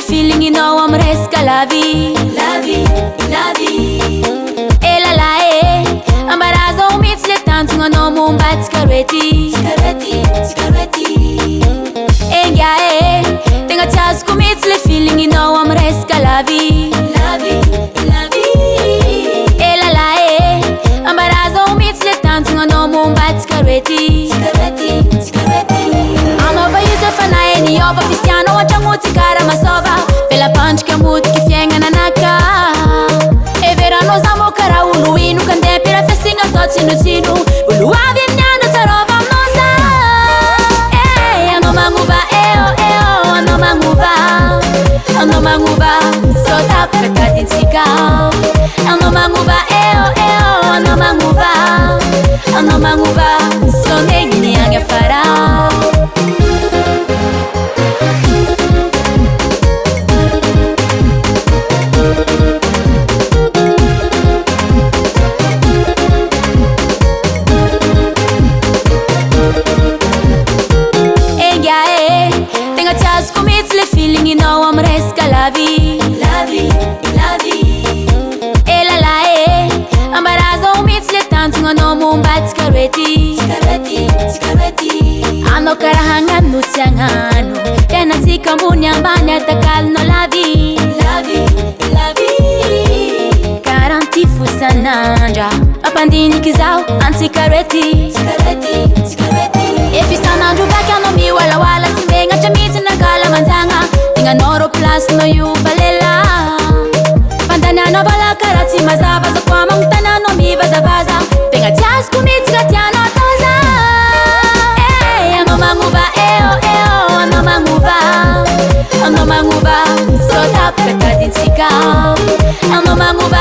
Feeling amresca la vie, la vie, la vie. E la la ambarazo umits le tanto no mumbat scarvetti, scarvetti, scarvetti. E ya tenga chas kumits le feeling amresca la vie, la vie, la vie. E la la ambarazo umits le tanto no mumbat scarvetti, scarvetti, scarvetti. Anova yusa fana ni ova cristiano achamuti cara masova. Pela punch que muito que fienga na naka. E verano zamo cara ulu inu kande pira fesinga toti no tinu. Ulu abi mnyano tarova mnosa. Ano manguva ano manguva. Ano manguva so tap kakatintika. Ano manguva ano manguva. Ano manguva so negini ange farao. Feeling amresca la vie, la vie, la vie. E la la ambarazo umits le tanto no mumbat scarvetti, scarvetti, scarvetti. Ano karahanga nutsangano kena sika munyambanya takalno la vie, la vie, la vie. Karanti fusananja apandini kizao anti scarvetti, scarvetti, scarvetti. E fistana juvaka no mi wala wala timenga chamiti na kala manzanga. Noro plus no yu valela. Pantana no vala karati mazava za kwa mangtana no mi vaza vaza. Tenga jas kumits katiano toza. Ano manguva ano manguva. Ano manguva so tap kakatintika. Ano manguva